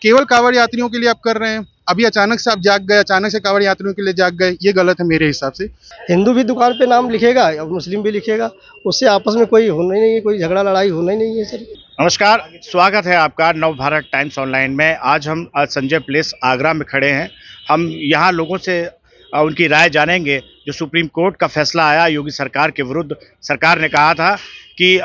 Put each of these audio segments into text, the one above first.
केवल कांवड़ यात्रियों के लिए आप कर रहे हैं। अभी अचानक से आप जाग गए, अचानक से कांवड़ यात्रियों के लिए जाग गए, ये गलत है मेरे हिसाब से। हिंदू भी दुकान पे नाम लिखेगा और मुस्लिम भी लिखेगा, उससे आपस में कोई होना ही नहीं है, कोई झगड़ा लड़ाई होना ही नहीं है सर। नमस्कार, स्वागत है आपका नव भारत टाइम्स ऑनलाइन में। आज हम संजय प्लेस आगरा में खड़े हैं। हम यहाँ लोगों से उनकी राय जानेंगे। जो सुप्रीम कोर्ट का फैसला आया योगी सरकार के विरुद्ध, सरकार ने कहा था कि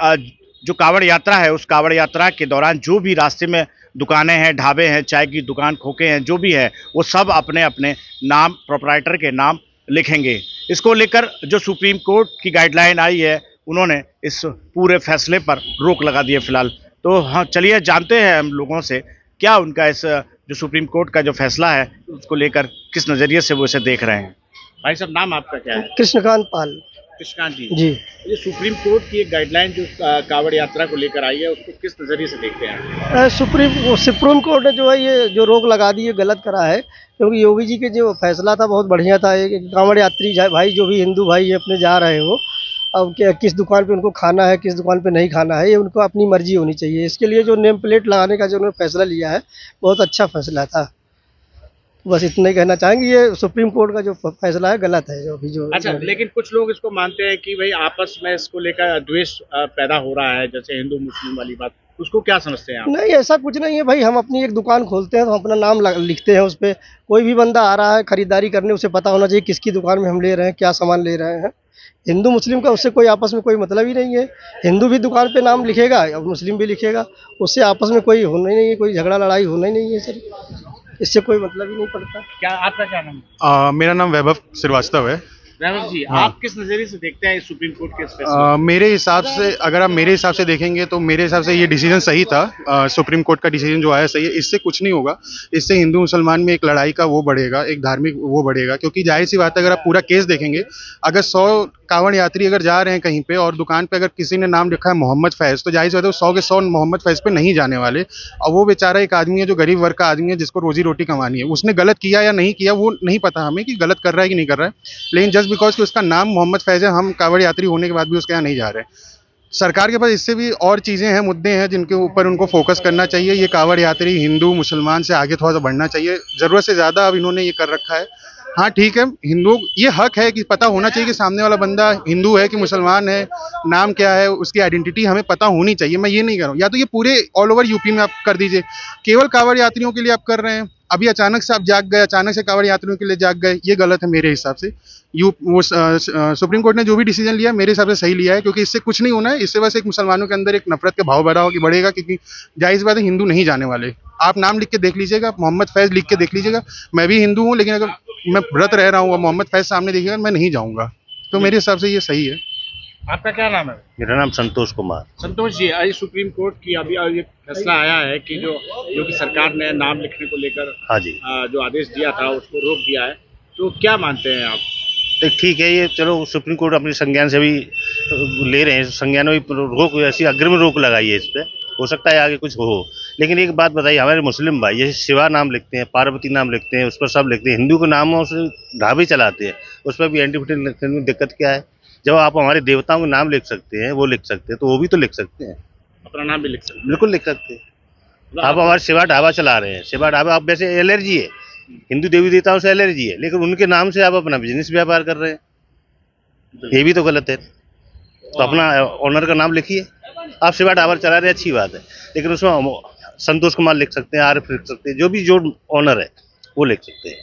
जो कांवड़ यात्रा है उस कांवड़ यात्रा के दौरान जो भी रास्ते में दुकानें हैं, ढाबे हैं, चाय की दुकान, खोखे हैं, जो भी है वो सब अपने अपने नाम, प्रोप्राइटर के नाम लिखेंगे। इसको लेकर जो सुप्रीम कोर्ट की गाइडलाइन आई है, उन्होंने इस पूरे फैसले पर रोक लगा दी है फिलहाल। तो हाँ, चलिए जानते हैं हम लोगों से क्या उनका इस जो सुप्रीम कोर्ट का जो फैसला है उसको लेकर किस नज़रिए से वो इसे देख रहे हैं। भाई साहब, नाम आपका क्या है? कृष्णकांत पाल। कृष्णकांत जी। जी, ये सुप्रीम कोर्ट की एक गाइडलाइन जो कांवड़ यात्रा को लेकर आई है उसको किस नज़रिए से देखते हैं? सुप्रीम कोर्ट ने जो है ये जो रोक लगा दी है गलत करा है, क्योंकि योगी जी के जो फैसला था बहुत बढ़िया था। एक कांवड़ यात्री भाई जो भी हिंदू भाई है अपने जा रहे हो, अब किस दुकान पे उनको खाना है, किस दुकान पे नहीं खाना है, ये उनको अपनी मर्जी होनी चाहिए। इसके लिए जो नेम प्लेट लगाने का जो उन्होंने फैसला लिया है बहुत अच्छा फैसला था। बस इतना ही कहना चाहेंगे, ये सुप्रीम कोर्ट का जो फैसला है गलत है। जो भी जो अच्छा, लेकिन कुछ लोग इसको मानते हैं कि भाई आपस में इसको लेकर द्वेष पैदा हो रहा है, जैसे हिंदू मुस्लिम वाली बात, उसको क्या समझते हैं आप? नहीं, ऐसा कुछ नहीं है भाई। हम अपनी एक दुकान खोलते हैं तो हम अपना नाम लिखते हैं उस पर। कोई भी बंदा आ रहा है खरीदारी करने, उसे पता होना चाहिए किसकी दुकान में हम ले रहे हैं, क्या सामान ले रहे हैं। हिंदू मुस्लिम का उससे कोई आपस में कोई मतलब ही नहीं है। हिंदू भी दुकान पे नाम लिखेगा और मुस्लिम भी लिखेगा, उससे आपस में कोई होना ही नहीं है, कोई झगड़ा लड़ाई होना ही नहीं है सर। इससे कोई मतलब ही नहीं पड़ता। क्या आपका क्या नाम है? मेरा नाम वैभव श्रीवास्तव है। वैभव जी, हाँ। आप किस नजरिए से देखते हैं इस सुप्रीम कोर्ट के इस फैसले? मेरे हिसाब से, अगर आप मेरे हिसाब से देखेंगे तो मेरे हिसाब से ये डिसीजन सही था। सुप्रीम कोर्ट का डिसीजन जो आया सही है। इससे कुछ नहीं होगा, इससे हिंदू मुसलमान में एक लड़ाई का वो बढ़ेगा, एक धार्मिक वो बढ़ेगा। क्योंकि जाहिर सी बात है, अगर आप पूरा केस देखेंगे, अगर 100 कांवड़ यात्री अगर जा रहे हैं कहीं पे और दुकान पे अगर किसी ने नाम लिखा है मोहम्मद फैज, तो जाहिर सी बात है 100 के 100 मोहम्मद फैज पे नहीं जाने वाले। और वो बेचारा एक आदमी है जो गरीब वर्ग का आदमी है, जिसको रोजी रोटी कमानी है। उसने गलत किया या नहीं किया वो नहीं पता हमें कि गलत कर रहा है कि नहीं कर रहा है, लेकिन जस्ट बिकॉज कि उसका नाम मोहम्मद फैज है, हम कांवड़ यात्री होने के बाद भी उसके यहाँ नहीं जा रहे हैं। सरकार के पास इससे भी और चीज़ें हैं, मुद्दे हैं जिनके ऊपर उनको फोकस करना चाहिए। ये कांवड़ यात्री हिंदू मुसलमान से आगे थोड़ा सा बढ़ना चाहिए। ज़रूरत से ज़्यादा अब इन्होंने ये कर रखा है। हाँ ठीक है, हिंदू ये हक है कि पता होना चाहिए कि सामने वाला बंदा हिंदू है कि मुसलमान है, नाम क्या है, उसकी आइडेंटिटी हमें पता होनी चाहिए। मैं ये नहीं कह रहा हूँ, या तो ये पूरे ऑल ओवर यूपी में आप कर दीजिए। केवल कांवड़ यात्रियों के लिए आप कर रहे हैं। अभी अचानक से आप जाग गए, अचानक से कांवड़ यात्रियों के लिए जाग गए, ये गलत है मेरे हिसाब से। सुप्रीम कोर्ट ने जो भी डिसीजन लिया मेरे हिसाब से सही लिया है, क्योंकि इससे कुछ नहीं होना है। इससे बस एक मुसलमानों के अंदर एक नफरत का भाव बढ़ेगा, क्योंकि जाहिर सी बात है हिंदू नहीं जाने वाले। आप नाम लिख के देख लीजिएगा, मोहम्मद फैज लिख के देख लीजिएगा। मैं भी हिंदू हूँ, लेकिन अगर मैं व्रत रह रहा हूँ और मोहम्मद फैज सामने देखिएगा, मैं नहीं जाऊँगा। तो मेरे हिसाब से ये सही है। आपका क्या नाम है? मेरा नाम संतोष कुमार। संतोष जी, आज सुप्रीम कोर्ट की अभी ये फैसला आया है कि जो योगी सरकार ने नाम लिखने को लेकर हाँ जी, जो आदेश दिया था उसको रोक दिया है, तो क्या मानते हैं आप? तो ठीक है, ये चलो सुप्रीम कोर्ट अपने संज्ञान से भी ले रहे हैं, संज्ञान में भी रोक, ऐसी अग्रिम रोक लगाई है इस पर। हो सकता है आगे कुछ हो। लेकिन एक बात बताइए, हमारे मुस्लिम भाई जैसे शिवा नाम लिखते हैं, पार्वती नाम लिखते हैं, उस पर सब लिखते हैं। हिंदू के नामों से ढाबे चलाते हैं, उस पर भी एंटीफिट लिखने में दिक्कत क्या है? जब आप हमारे देवताओं के नाम लिख सकते हैं, वो लिख सकते हैं, तो वो भी तो लिख सकते हैं, अपना नाम भी लिख सकते बिल्कुल लिख सकते हैं। आप हमारे शिवा ढाबा चला रहे हैं, शिवा ढाबा, आप वैसे एलर्जी है, हिंदू देवी देवताओं से एलर्जी है, लेकिन उनके नाम से आप अपना बिजनेस व्यापार कर रहे हैं, ये भी तो गलत है। तो अपना ऑनर का नाम लिखिए। आप शिवा ढाबा चला रहे हैं, अच्छी बात है, लेकिन उसमें संतोष कुमार लिख सकते हैं, आरिफ लिख सकते हैं, जो भी जो ऑनर है वो लिख सकते हैं।